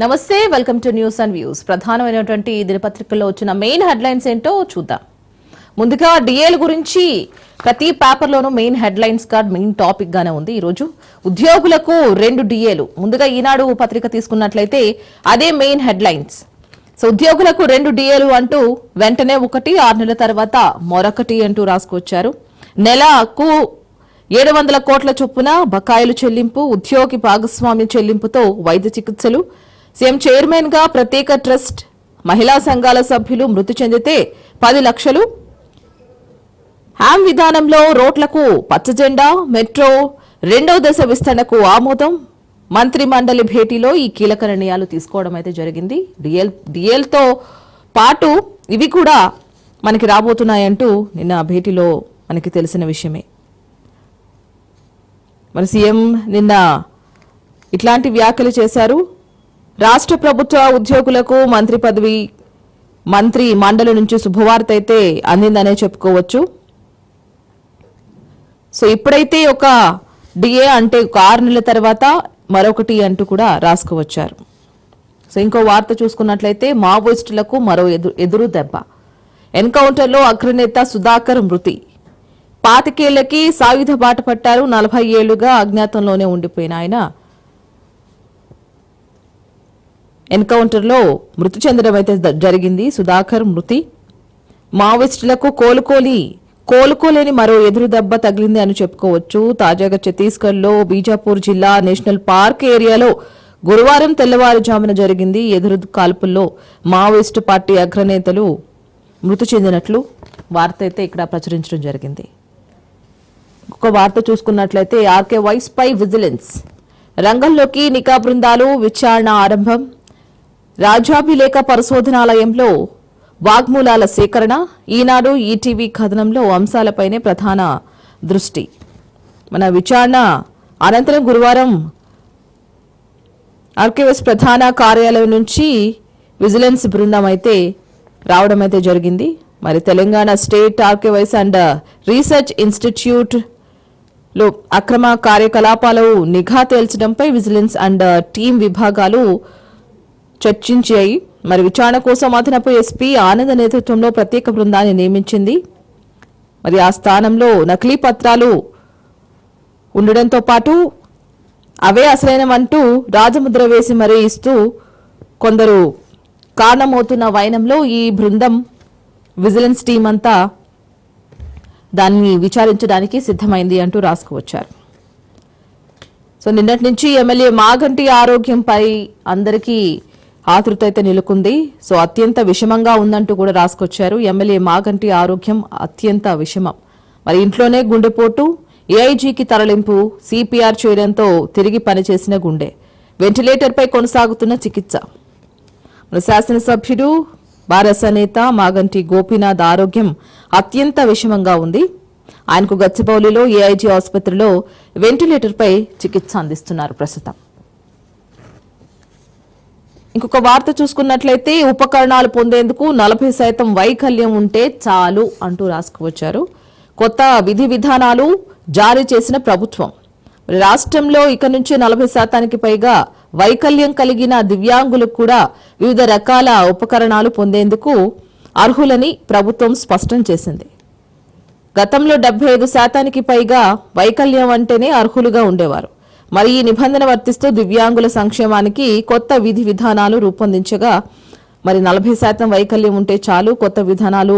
నమస్తే, welcome to news and views. ప్రధానమైనటువంటి దినపత్రికల్లో వచ్చిన మెయిన్ హెడ్లైన్స్ ఏంటో చూద్దాం. ముందుగా డిఏల గురించి ప్రతి పేపర్లోనూ మెయిన్ హెడ్లైన్స్ గా మెయిన్ టాపిక్ గానే ఉంది. ఈరోజు ఉద్యోగులకు 2 డిఏలు. ముందుగా ఈనాడు పత్రిక తీసుకున్నట్లయితే అదే మెయిన్ హెడ్లైన్స్. సో ఉద్యోగులకు 2 డిఏలు అంటూ వెంటనే ఒకటి, 6 నెలల తర్వాత మరొకటి అంటూ రాసుకొచ్చారు. నెలకు 700 కోట్ల చొప్పున బకాయిలు చెల్లింపు, ఉద్యోగి భాగస్వామ్య చెల్లింపుతో వైద్య చికిత్సలు, సీఎం చైర్మన్ గా ప్రత్యేక ట్రస్ట్, మహిళా సంఘాల సభ్యులు మృతి చెందితే 10 లక్షలు, హ్యామ్ విధానంలో రోడ్లకు పచ్చజెండా, మెట్రో 2వ దశ విస్తరణకు ఆమోదం. మంత్రి మండలి భేటీలో ఈ కీలక నిర్ణయాలు తీసుకోవడం అయితే జరిగింది. డిఎల్తో పాటు ఇవి కూడా మనకి రాబోతున్నాయంటూ నిన్న భేటీలో మనకి తెలిసిన విషయమే. మన సీఎం నిన్న ఇట్లాంటి వ్యాఖ్యలు చేశారు. రాష్ట్ర ప్రభుత్వ ఉద్యోగులకు మంత్రి మండలి నుంచి శుభవార్త అయితే అందిందనే చెప్పుకోవచ్చు. సో ఇప్పుడైతే ఒక డిఏ అంటే ఒక 6 నెలల తర్వాత మరొకటి అంటూ కూడా రాసుకువచ్చారు. సో ఇంకో వార్త చూసుకున్నట్లయితే మావోయిస్టులకు మరో ఎదురు దెబ్బ. ఎన్కౌంటర్లో అగ్రనేత సుధాకర్ మృతి. 25 ఏళ్లకి సాయుధ బాట పట్టారు. 40 ఏళ్లుగా అజ్ఞాతంలోనే ఉండిపోయిన ఆయన ఎన్కౌంటర్లో మృతి చెందడం అయితే జరిగింది. సుధాకర్ మృతి. మావోయిస్టులకు కోలుకోలేని మరో ఎదురు దెబ్బ తగిలింది అని చెప్పుకోవచ్చు. తాజాగా ఛత్తీస్గఢ్లో బీజాపూర్ జిల్లా నేషనల్ పార్క్ ఏరియాలో గురువారం తెల్లవారుజామున జరిగింది. ఎదురు కాల్పుల్లో మావోయిస్టు పార్టీ అగ్రనేతలు మృతి చెందినట్లు వార్త అయితే ఇక్కడ ప్రచురించడం జరిగింది. ఒక వార్త చూసుకున్నట్లయితే ఆర్కే వైస్ పై విజిలెన్స్. రంగంలోకి నిఘా బృందాలు, విచారణ ఆరంభం. రాజ్యాభిలేఖ పరిశోధనాలయంలో వాగ్మూలాల సేకరణ. ఈనాడు ఈటీవీ కథనంలో అంశాలపైనే ప్రధాన దృష్టి. మన విచారణ అనంతరం గురువారం ఆర్కైవ్స్ ప్రధాన కార్యాలయం నుంచి విజిలెన్స్ బృందం అయితే రావడం అయితే జరిగింది. మరి Telangana state archives and research institute లో అక్రమ కార్యకలాపాలు నిఘా తేల్చడంపై విజిలెన్స్ అండ్ టీం విభాగాలు చర్చించాయి. మరి విచారణ కోసం అదనపు ఎస్పీ ఆనంద్ నేతృత్వంలో ప్రత్యేక బృందాన్ని నియమించింది. మరి ఆ స్థానంలో నకిలీ పత్రాలు ఉండడంతో పాటు అవే అసలైనవంటూ రాజముద్ర వేసి మరీ ఇస్తూ కొందరు కారణమవుతున్న వైనంలో ఈ బృందం విజిలెన్స్ టీం అంతా దాన్ని విచారించడానికి సిద్ధమైంది అంటూ రాసుకువచ్చారు. సో నిన్నటి నుంచి ఎమ్మెల్యే మాగంటి ఆరోగ్యంపై అందరికీ ఆతృత అయితే నెలకొంది. సో అత్యంత విషమంగా ఉందంటూ కూడా రాసుకొచ్చారు. ఎమ్మెల్యే మాగంటి ఆరోగ్యం అత్యంత విషమం. మరి ఇంట్లోనే గుండెపోటు, ఏఐజీకి తరలింపు, సిపిఆర్ చేయడంతో తిరిగి పనిచేసిన గుండె, వెంటిలేటర్పై కొనసాగుతున్న చికిత్స. మన శాసనసభ్యుడు భారస నేత మాగంటి గోపీనాథ్ ఆరోగ్యం అత్యంత విషమంగా ఉంది. ఆయనకు గచ్చిబౌలిలో ఏఐజీ ఆసుపత్రిలో వెంటిలేటర్పై చికిత్స అందిస్తున్నారు ప్రస్తుతం. ఇంకొక వార్త చూసుకున్నట్లయితే ఉపకరణాలు పొందేందుకు 40% వైకల్యం ఉంటే చాలు అంటూ రాసుకువచ్చారు. కొత్త విధి విధానాలు జారీ చేసిన ప్రభుత్వం. రాష్ట్రంలో ఇక నుంచి 40% పైగా వైకల్యం కలిగిన దివ్యాంగులకు కూడా వివిధ రకాల ఉపకరణాలు పొందేందుకు అర్హులని ప్రభుత్వం స్పష్టం చేసింది. గతంలో 75% పైగా వైకల్యం అంటేనే అర్హులుగా ఉండేవారు. మరి ఈ నిబంధన వర్తిస్తూ దివ్యాంగుల సంక్షేమానికి కొత్త విధి విధానాలు రూపొందించగా మరి 40% వైకల్యం ఉంటే చాలు, కొత్త విధానాలు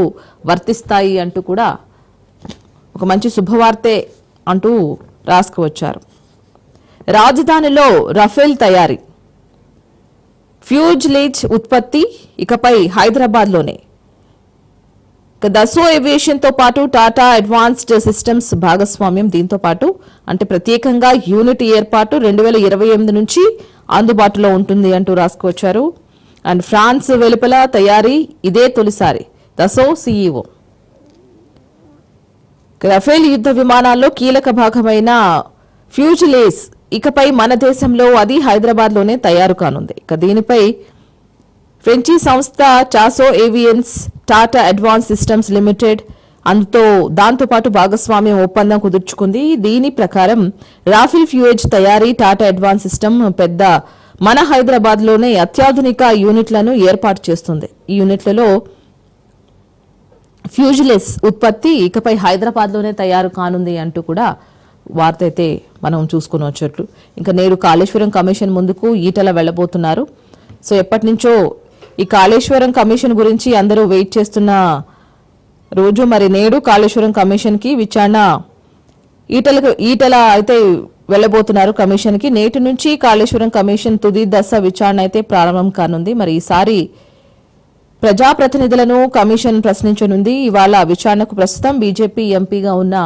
వర్తిస్తాయి అంటూ కూడా ఒక మంచి శుభవార్తే అంటూ రాసుకువచ్చారు. రాజధానిలో రఫేల్ తయారీ, ఫ్యూజ్లేజ్ ఉత్పత్తి ఇకపై హైదరాబాద్లోనే. దసో ఏవియేషన్ తో పాటు టాటా అడ్వాన్స్డ్ సిస్టమ్స్ భాగస్వామ్యం. దీంతో పాటు అంటే ప్రత్యేకంగా యూనిట్ ఏర్పాటు 2028 నుంచి అందుబాటులో ఉంటుంది అంటూ రాసుకొచ్చారు. అండ్ ఫ్రాన్స్ వెలుపల తయారీ ఇదే తొలిసారి. Dassault CEO. రఫేల్ యుద్ధ విమానాల్లో కీలక భాగమైన ఫ్యూజ్లేజ్ ఇకపై మన దేశంలో అది హైదరాబాద్లోనే తయారు కానుంది. ఇక దీనిపై ఫ్రెంచి సంస్థ టాసో ఏవియన్స్, టాటా అడ్వాన్స్ సిస్టమ్స్ లిమిటెడ్ దాంతోపాటు భాగస్వామ్యం ఒప్పందం కుదుర్చుకుంది. దీని ప్రకారం రాఫెల్ ఫ్యూయేజ్ తయారీ, టాటా అడ్వాన్స్ సిస్టమ్ పెద్ద మన హైదరాబాద్లోనే అత్యాధునిక యూనిట్లను ఏర్పాటు చేస్తుంది. ఈ యూనిట్లలో ఫ్యూజిలెస్ ఉత్పత్తి ఇకపై హైదరాబాద్లోనే తయారు కానుంది అంటూ కూడా వార్త అయితే మనం చూసుకుని వచ్చేట్లు. ఇంకా నేడు కాళేశ్వరం కమిషన్ ముందుకు ఈటల వెళ్ళబోతున్నారు. సో ఎప్పటి నుంచో ఈ కాళేశ్వరం కమిషన్ గురించి అందరూ వెయిట్ చేస్తున్న రోజు మరి నేడు కాళేశ్వరం కమిషన్కి విచారణ ఈటల అయితే వెళ్ళబోతున్నారు కమిషన్కి. నేటి నుంచి కాళేశ్వరం కమిషన్ తుది దశ విచారణ అయితే ప్రారంభం కానుంది. మరి ఈసారి ప్రజాప్రతినిధులను కమిషన్ ప్రశ్నించనుంది. ఇవాళ విచారణకు ప్రస్తుతం బీజేపీ ఎంపీగా ఉన్న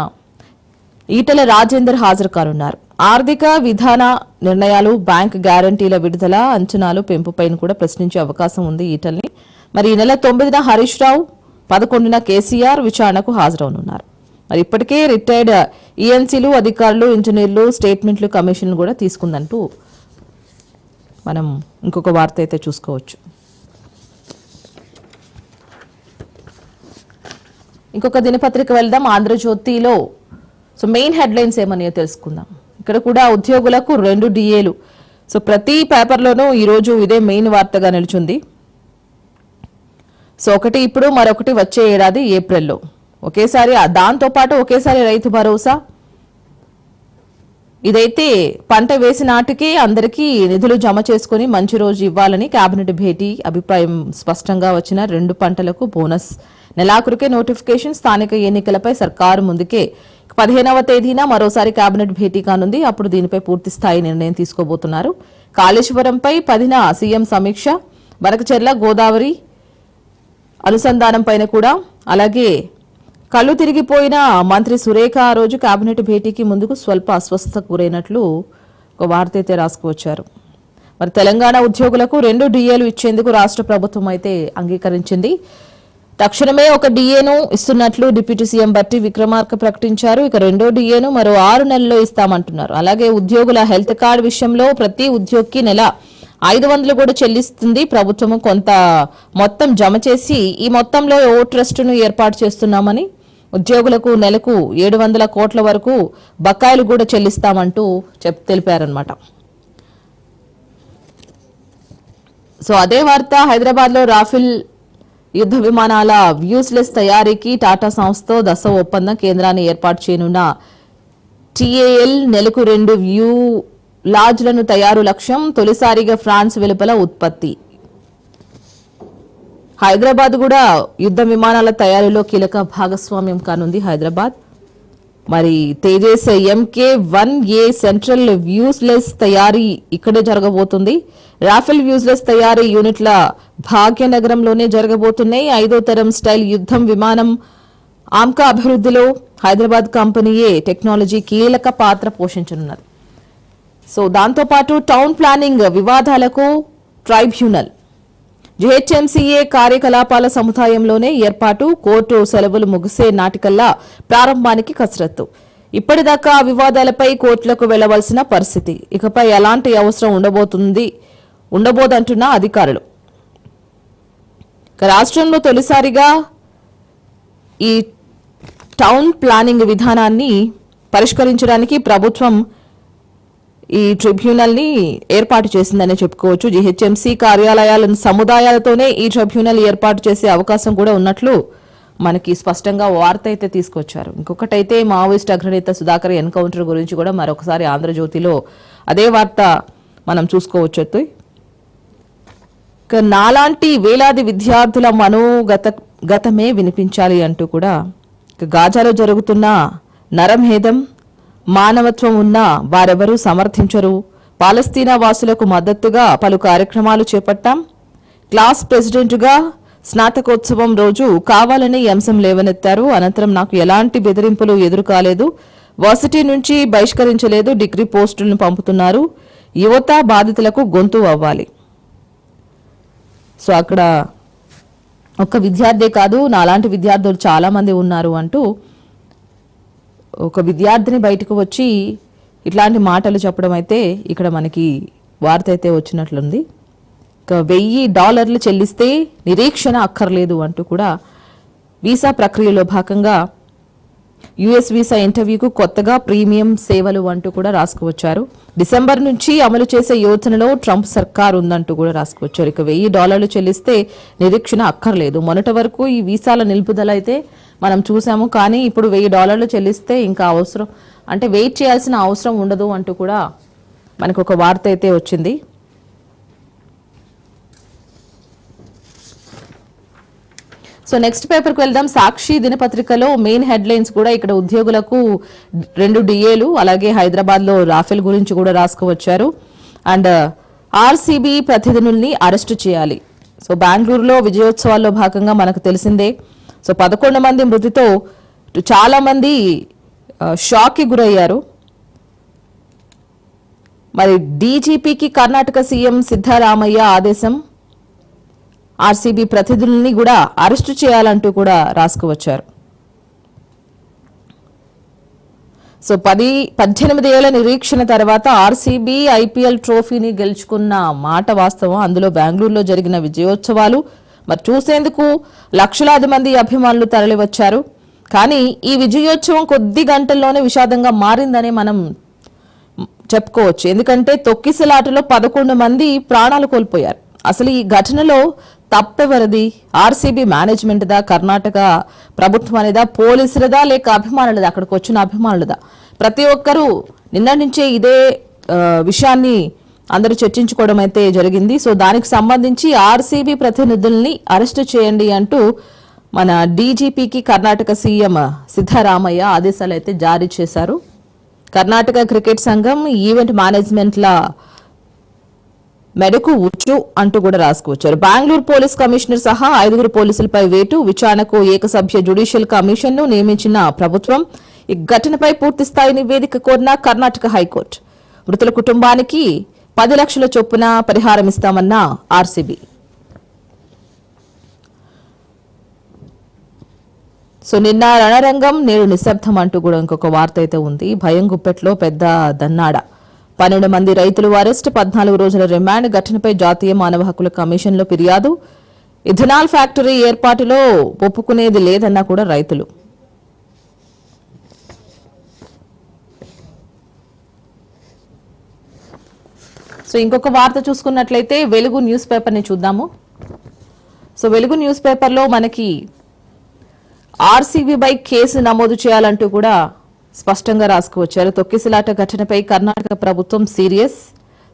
ఈటల రాజేందర్ హాజరు కానున్నారు. ఆర్థిక విధాన నిర్ణయాలు, బ్యాంక్ గ్యారంటీల విడుదల, అంచనాలు పెంపుపైన కూడా ప్రశ్నించే అవకాశం ఉంది ఈటల్ని. మరి ఈ నెల 9న హరీష్ రావు, 11న కేసీఆర్ విచారణకు హాజరవనున్నారు. మరి ఇప్పటికే రిటైర్డ్ ఈఎన్సీలు, అధికారులు, ఇంజనీర్లు స్టేట్మెంట్లు కమిషన్ కూడా తీసుకుందంటూ మనం ఇంకొక వార్త అయితే చూసుకోవచ్చు. ఇంకొక దినపత్రిక వెళ్దాం. ఆంధ్రజ్యోతిలో సో మెయిన్ హెడ్లైన్స్ ఏమన్నాయో తెలుసుకుందాం. ఇక్కడ కూడా ఉద్యోగులకు 2 డిఏలు. సో ప్రతి పేపర్లోనూ ఈరోజు ఇదే మెయిన్ వార్తగా నిలిచింది. సో ఒకటి ఇప్పుడు, మరొకటి వచ్చే ఏడాది ఏప్రిల్లో. ఒకేసారి దాంతోపాటు ఒకేసారి రైతు భరోసా. ఇదైతే పంట వేసిన నాటికి అందరికీ నిధులు జమ చేసుకుని మంచి రోజు ఇవ్వాలని కేబినెట్ భేటీ అభిప్రాయం. స్పష్టంగా వచ్చిన 2 పంటలకు బోనస్. నెలాఖరుకే నోటిఫికేషన్. స్థానిక ఎన్నికలపై సర్కారు ముందుకే 15వ తేదీన మరోసారి కేబినెట్ భేటీ కానుంది. అప్పుడు దీనిపై పూర్తి స్థాయి నిర్ణయం తీసుకోబోతున్నారు. కాళేశ్వరంపై 10న సీఎం సమీక్ష. బనకచెర్ల గోదావరి అనుసంధానం పైన కూడా, అలాగే కళ్ళు తిరిగిపోయిన మంత్రి సురేఖ ఆ రోజు కేబినెట్ భేటీకి ముందుకు స్వల్ప అస్వస్థతకు గురైనట్లు ఒక వార్త అయితే రాసుకువచ్చారు. మరి తెలంగాణ ఉద్యోగులకు 2 డిఏలు ఇచ్చేందుకు రాష్ట్ర ప్రభుత్వం అయితే అంగీకరించింది. తక్షణమే 1 డిఏను ఇస్తున్నట్లు డిప్యూటీ సీఎం బట్టి విక్రమార్క ప్రకటించారు. ఇక 2వ డిఏను మరో 6 నెలల్లో ఇస్తామంటున్నారు. అలాగే ఉద్యోగుల హెల్త్ కార్డు విషయంలో ప్రతి ఉద్యోగికి నెల 500 కూడా చెల్లిస్తుంది ప్రభుత్వం. కొంత మొత్తం జమ చేసి ఈ మొత్తంలో ఓ ట్రస్టును ఏర్పాటు చేస్తున్నామని, ఉద్యోగులకు నెలకు 700 కోట్ల వరకు బకాయిలు కూడా చెల్లిస్తామంటూ తెలిపారనమాట. సో అదే వార్త. హైదరాబాద్లో రాఫెల్ యుద్ధ విమానాల వ్యూస్లెస్ తయారీకి టాటా సంస్థతో దశ ఒప్పందం. కేంద్రాన్ని ఏర్పాటు చేయనున్న టీఏఎల్ నెలకు 2 వ్యూ లాజ్లను తయారు లక్ష్యం. తొలిసారిగా ఫ్రాన్స్ వెలుపల ఉత్పత్తి. హైదరాబాద్ కూడా యుద్ధ విమానాల తయారీలో కీలక భాగస్వామ్యం కానుంది హైదరాబాద్. మరి తేజస్ MK1A సెంట్రల్ వ్యూస్లెస్ తయారీ ఇక్కడే జరగబోతుంది. రాఫెల్ వ్యూస్లెస్ తయారీ యూనిట్ల భాగ్యనగరంలోనే జరగబోతున్నాయి. 5వ తరం స్టైల్ యుద్ధం విమానం ఆమ్కా అభివృద్ధిలో హైదరాబాద్ కంపెనీయే టెక్నాలజీ కీలక పాత్ర పోషించనున్నది. సో దాంతోపాటు టౌన్ ప్లానింగ్ వివాదాలకు ట్రైబ్యునల్. జీహెచ్ఎంసీఏ కార్యకలాపాల సముదాయంలోనే ఏర్పాటు. కోర్టు సెలవులు ముగిసే నాటికల్లా ప్రారంభానికి కసరత్తు. ఇప్పటిదాకా వివాదాలపై కోర్టులకు వెళ్లవలసిన పరిస్థితి. ఇకపై ఎలాంటి అవసరం ఉండబోదంటున్న అధికారులు. రాష్ట్రంలో తొలిసారిగా ఈ టౌన్ ప్లానింగ్ విధానాన్ని పరిష్కరించడానికి ప్రభుత్వం ఈ ట్రిబ్యునల్ ని ఏర్పాటు చేసిందనే చెప్పుకోవచ్చు. జీహెచ్ఎంసీ కార్యాలయాల సముదాయాలతోనే ఈ ట్రిబ్యునల్ ఏర్పాటు చేసే అవకాశం కూడా ఉన్నట్లు మనకి స్పష్టంగా వార్త అయితే తీసుకొచ్చారు. ఇంకొకటైతే మావోయిస్ట్ అగ్రనేత సుధాకర్ ఎన్కౌంటర్ గురించి కూడా మరొకసారి ఆంధ్రజ్యోతిలో అదే వార్త మనం చూసుకోవచ్చు. నాలాంటి వేలాది విద్యార్థుల మనోగతమే వినిపించాలి అంటూ కూడా గాజాలో జరుగుతున్న నరమేధం, మానవత్వం ఉన్న వారెవరూ సమర్థించరు. పాలస్తీనా వాసులకు మద్దతుగా పలు కార్యక్రమాలు చేపట్టాం. క్లాస్ ప్రెసిడెంట్గా స్నాతకోత్సవం రోజు కావాలని ఈ అంశం లేవనెత్తారు. అనంతరం నాకు ఎలాంటి బెదిరింపులు ఎదురు కాలేదు. వర్సిటీ నుంచి బహిష్కరించలేదు. డిగ్రీ పోస్టులను పంపుతున్నారు. యువత బాధితులకు గొంతు అవ్వాలి. సో అక్కడ ఒక్క విద్యార్థే కాదు, నాలాంటి విద్యార్థులు చాలా మంది ఉన్నారు అంటూ ఒక విద్యార్థిని బయటకు వచ్చి ఇట్లాంటి మాటలు చెప్పడం అయితే ఇక్కడ మనకి వార్త అయితే వచ్చినట్లుంది. $1000 చెల్లిస్తే నిరీక్షణ అక్కర్లేదు అంటూ కూడా వీసా ప్రక్రియలో భాగంగా యుఎస్ వీసా ఇంటర్వ్యూకు కొత్తగా ప్రీమియం సేవలు అంటూ కూడా రాసుకువచ్చారు. డిసెంబర్ నుంచి అమలు చేసే యోచనలో ట్రంప్ సర్కార్ ఉందంటూ కూడా రాసుకువచ్చారు. ఇక $1000 చెల్లిస్తే నిరీక్షణ అక్కర్లేదు. మొన్నటి వరకు ఈ వీసాల నిలుపుదల అయితే మనం చూసాము. కానీ ఇప్పుడు $1000 చెల్లిస్తే ఇంకా అవసరం అంటే వెయిట్ చేయాల్సిన అవసరం ఉండదు అంటూ కూడా మనకు ఒక వార్త అయితే వచ్చింది. సో నెక్స్ట్ పేపర్కి వెళ్దాం. సాక్షి దినపత్రికలో మెయిన్ హెడ్లైన్స్ కూడా ఇక్కడ ఉద్యోగులకు 2 డిఏలు, అలాగే హైదరాబాద్లో రాఫెల్ గురించి కూడా రాసుకువచ్చారు. అండ్ ఆర్సీబీ ప్రతినిధుల్ని అరెస్టు చేయాలి. సో బెంగళూరులో విజయోత్సవాల్లో భాగంగా మనకు తెలిసిందే. సో 11 మంది మృతితో చాలా మంది షాక్కి గురయ్యారు. మరి డీజీపీకి కర్ణాటక సీఎం సిద్ధరామయ్య ఆదేశం. ఆర్సీబీ ప్రతినిధుల్ని కూడా అరెస్టు చేయాలంటూ కూడా రాసుకువచ్చారు. సో 18 ఏళ్ల నిరీక్షణ తర్వాత ఆర్సీబీ ఐపీఎల్ ట్రోఫీని గెలుచుకున్న మాట వాస్తవం. అందులో బెంగళూరులో జరిగిన విజయోత్సవాలు మరి చూసేందుకు లక్షలాది మంది అభిమానులు తరలివచ్చారు. కానీ ఈ విజయోత్సవం కొద్ది గంటల్లోనే విషాదంగా మారిందని మనం చెప్పుకోవచ్చు. ఎందుకంటే తొక్కిసలాటలో 11 మంది ప్రాణాలు కోల్పోయారు. అసలు ఈ ఘటనలో తప్పెవరిది? ఆర్సీబీ మేనేజ్మెంట్దా, కర్ణాటక ప్రభుత్వానిదా, పోలీసులదా, లేక అభిమానులదా, అక్కడికి వచ్చిన అభిమానులదా? ప్రతి ఒక్కరూ నిన్న నుంచే ఇదే విషయాన్ని అందరూ చర్చించుకోవడం అయితే జరిగింది. సో దానికి సంబంధించి ఆర్సీబీ ప్రతినిధుల్ని అరెస్టు చేయండి అంటూ మన డీజీపీకి కర్ణాటక సీఎం సిద్ధరామయ్య ఆదేశాలు అయితే జారీ చేశారు. కర్ణాటక క్రికెట్ సంఘం ఈవెంట్ మేనేజ్మెంట్ల మెడకు ఉచ్చు అంటూ కూడా రాసుకొచ్చారు. బెంగళూరు పోలీస్ కమిషనర్ సహా 5 పోలీసులపై వేటు, విచారణకు ఏకసభ్య జ్యుడిషియల్ కమిషన్ ను నియమించిన ప్రభుత్వం. ఈ ఘటనపై పూర్తిస్థాయి నివేదిక కోరిన కర్ణాటక హైకోర్టు. మృతుల కుటుంబానికి 10 లక్షల చొప్పున పరిహారం ఇస్తామన్న ఆర్సీబీ. సో నిన్న రణరంగం, నేడు నిశ్శబ్దం అంటూ కూడా ఇంకొక వార్త అయితే ఉంది. భయం గుప్పెట్లో పెద్ద దన్నాడ. 12 మంది రైతులు అరెస్ట్, 14 రోజుల రిమాండ్. ఘటనపై జాతీయ మానవ హక్కుల కమిషన్లో ఫిర్యాదు. ఇథనాల్ ఫ్యాక్టరీ ఏర్పాటులో ఒప్పుకునేది లేదన్నా కూడా రైతులు. సో ఇంకొక వార్త చూసుకున్నట్లయితే వెలుగు న్యూస్ పేపర్ని చూద్దాము. సో వెలుగు న్యూస్ పేపర్లో మనకి ఆర్సీబీపై కేసు నమోదు చేయాలంటూ కూడా స్పష్టంగా రాసుకువచ్చారు. తొక్కిసలాట ఘటనపై కర్ణాటక ప్రభుత్వం సీరియస్.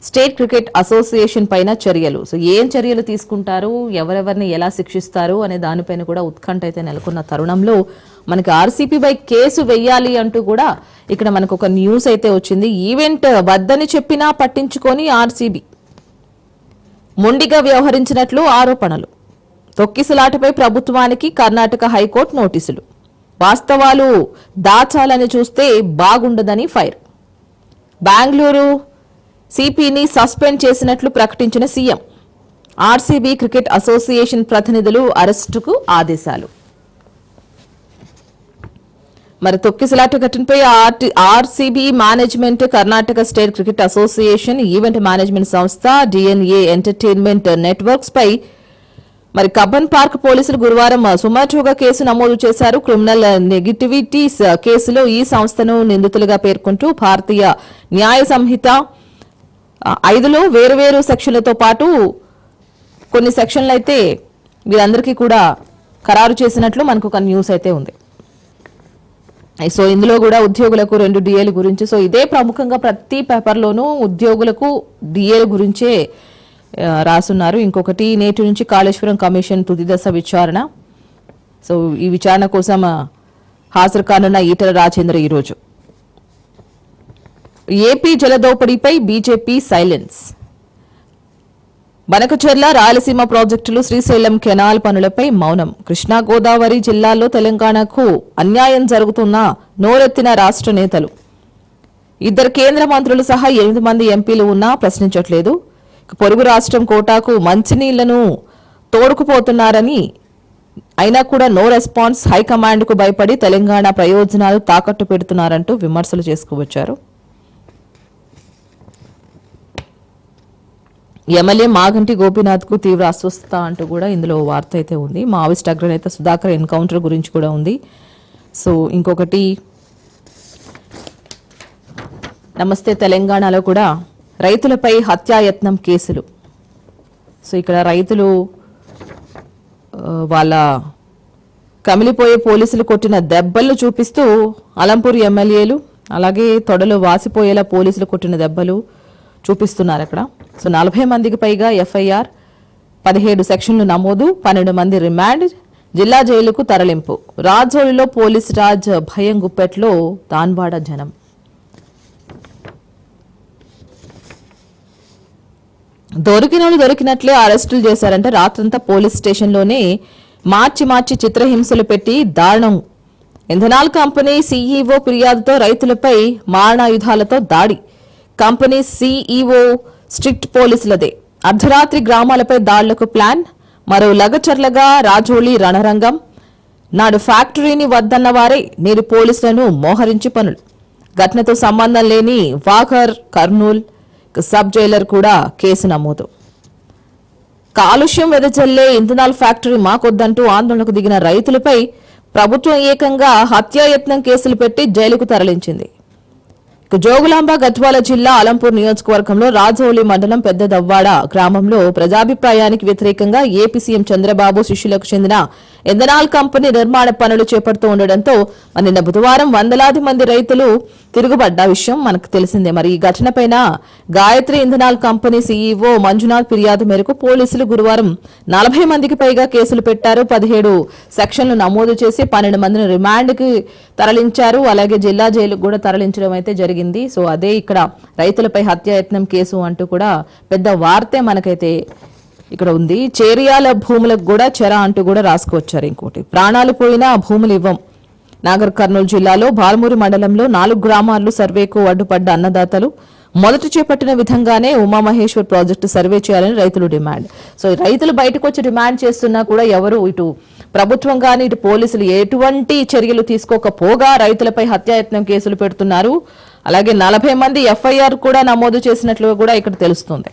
స్టేట్ క్రికెట్ అసోసియేషన్ పైన చర్యలు. సో ఏం చర్యలు తీసుకుంటారు, ఎవరెవరిని ఎలా శిక్షిస్తారు అనే దానిపైన కూడా ఉత్కంఠ అయితే నెలకొన్న తరుణంలో మనకి ఆర్సీబీపై కేసు వెయ్యాలి అంటూ కూడా ఇక్కడ మనకు ఒక న్యూస్ అయితే వచ్చింది. ఈవెంట్ వద్దని చెప్పినా పట్టించుకొని ఆర్సీబీ మొండిగా వ్యవహరించినట్లు ఆరోపణలు. తొక్కిసలాటపై ప్రభుత్వానికి కర్ణాటక హైకోర్టు నోటీసులు. వాస్తవాలు దాచాలని చూస్తే బాగుండదని ఫైర్. బెంగళూరు సిపిని సస్పెండ్ చేసినట్లు ప్రకటించిన సీఎం. ఆర్సీబీ క్రికెట్ అసోసియేషన్ ప్రతినిధులు అరెస్టుకు ఆదేశాలు. మరి తొక్కిసలాట ఘటనపై RCB management, Karnataka state cricket association, event management సంస్థ, డిఎన్ఏ ఎంటర్టైన్మెంట్ నెట్వర్క్స్ పై మరి కబ్బన్ పార్క్ పోలీసులు గురువారం సుమారుగా కేసు నమోదు చేశారు. క్రిమినల్ నెగిటివిటీస్ కేసులో ఈ సంస్థను నిందితులుగా పేర్కొంటూ భారతీయ న్యాయ సంహిత 5లో వేరువేరు సెక్షన్లతో పాటు కొన్ని సెక్షన్లు అయితే వీరందరికీ కూడా ఖరారు చేసినట్లు మనకు ఒక న్యూస్ అయితే ఉంది. సో ఇందులో కూడా ఉద్యోగులకు 2 డిఏల గురించి. సో ఇదే ప్రముఖంగా ప్రతి పేపర్లోనూ ఉద్యోగులకు డిఏల గురించే రాసున్నారు. ఇంకొకటి, నేటి నుంచి కాళేశ్వరం కమిషన్ తుది దశ విచారణ. సో ఈ విచారణ కోసం హాజరు కానున్న ఈటల రాజేంద్ర ఈరోజు. ఏపీ జలదోపిడీపై బీజేపీ సైలెన్స్. బనకచెర్ల రాయలసీమ ప్రాజెక్టులు, శ్రీశైలం కెనాల్ పనులపై మౌనం. కృష్ణా గోదావరి జిల్లాల్లో తెలంగాణకు అన్యాయం జరుగుతున్నా నోరెత్తిన రాష్ట్ర నేతలు. 2 కేంద్ర మంత్రులు సహా 8 మంది ఎంపీలు ఉన్నా ప్రశ్నించట్లేదు. పొరుగు రాష్ట్రం కోటాకు మంచినీళ్లను తోడుకుపోతున్నారని అయినా కూడా నో రెస్పాన్స్. హైకమాండ్కు భయపడి తెలంగాణ ప్రయోజనాలు తాకట్టు పెడుతున్నారంటూ విమర్శలు చేసుకువచ్చారు. ఎమ్మెల్యే మాగంటి గోపీనాథ్కు తీవ్ర అస్వస్థత అంటూ కూడా ఇందులో వార్త అయితే ఉంది. మావోయిస్ట్ అగ్రనేత సుధాకర్ ఎన్కౌంటర్ గురించి కూడా ఉంది. సో ఇంకొకటి నమస్తే తెలంగాణలో కూడా రైతులపై హత్యాయత్నం కేసులు. సో ఇక్కడ రైతులు వాళ్ళ కమిలిపోయే పోలీసులు కొట్టిన దెబ్బలు చూపిస్తూ అలంపూర్ ఎమ్మెల్యేలు అలాగే తొడలు వాసిపోయేలా పోలీసులు కొట్టిన దెబ్బలు చూపిస్తున్నారు అక్కడ. సో 40 మందికి పైగా ఎఫ్ఐఆర్, 17 సెక్షన్లు నమోదు, 12 మంది రిమాండ్, జిల్లా జైలుకు తరలింపు. రాజోలిలో పోలీస్ రాజ్ భయం గుప్పెట్లో దాన్వాడ జనం. దొరికినోళ్ళు దొరికినట్లే అరెస్టులు చేశారంటే రాత్రంతా పోలీస్ స్టేషన్లోనే మార్చి చిత్రహింసలు పెట్టి దారుణం. ఇంధనాల్ కంపెనీ సీఈఓ ఫిర్యాదుతో రైతులపై మారణాయుధాలతో దాడి. కంపెనీ సీఈఓ స్ట్రిక్ట్ పోలీసులదే. అర్ధరాత్రి గ్రామాలపై దాడులకు ప్లాన్. మరో లగచర్లగా రాజోళి రణరంగం. నాడు ఫ్యాక్టరీని వద్దన్న వారే నేడు పోలీసులను మోహరించి పనులు. ఘటనతో సంబంధం లేని వాఘర్ కర్నూల్ సబ్ జైలర్ కూడా కేసు నమోదు. కాలుష్యం వెదజల్లే ఇంధనాల్ ఫ్యాక్టరీ మాకొద్దంటూ ఆందోళనకు దిగిన రైతులపై ప్రభుత్వం ఏకంగా హత్యాయత్నం కేసులు పెట్టి జైలుకు తరలించింది. జోగులాంబ గద్వాల జిల్లా అలంపూర్ నియోజకవర్గంలో రాజౌలి మండలం పెద్ద దవ్వాడ గ్రామంలో ప్రజాభిప్రాయానికి వ్యతిరేకంగా ఏపీ సీఎం చంద్రబాబు శిష్యులకు చెందిన ఇంధనాల్ కంపెనీ నిర్మాణ పనులు చేపడుతూ ఉండడంతో నిన్న బుధవారం వందలాది మంది రైతులు తిరుగుబడ్డ విషయం మనకు తెలిసిందే. మరి ఈ ఘటనపైన గాయత్రి ఇంధనాల్ కంపెనీ సీఈఓ మంజునాథ్ ఫిర్యాదు మేరకు పోలీసులు గురువారం 40 మందికి పైగా కేసులు పెట్టారు. 17 సెక్షన్లు నమోదు చేసి 12 మందిని రిమాండ్కి తరలించారు. అలాగే జిల్లా జైలుకు కూడా తరలించడం అయితే జరిగింది. సో అదే ఇక్కడ రైతులపై హత్యాయత్నం కేసు అంటూ కూడా పెద్ద వార్తే మనకైతే ఇక్కడ ఉంది. చేరియాల భూములకు కూడా చెర అంటూ కూడా రాసుకొచ్చారు. ఇంకోటి ప్రాణాలు పోయినా భూములు ఇవ్వం. నాగర్ కర్నూలు జిల్లాలో బాల్మూరి మండలంలో 4 గ్రామాలు సర్వేకు అడ్డుపడ్డ అన్నదాతలు మొదట చేపట్టిన విధంగానే ఉమామహేశ్వర్ ప్రాజెక్టు సర్వే చేయాలని రైతులు డిమాండ్. సో రైతులు బయటకు వచ్చి డిమాండ్ చేస్తున్నా కూడా ఎవరు ఇటు ప్రభుత్వం కానీ ఇటు పోలీసులు ఎటువంటి చర్యలు తీసుకోకపోగా రైతులపై హత్యాయత్నం కేసులు పెడుతున్నారు. అలాగే 40 మంది ఎఫ్ఐఆర్ కూడా నమోదు చేసినట్లుగా కూడా ఇక్కడ తెలుస్తుంది.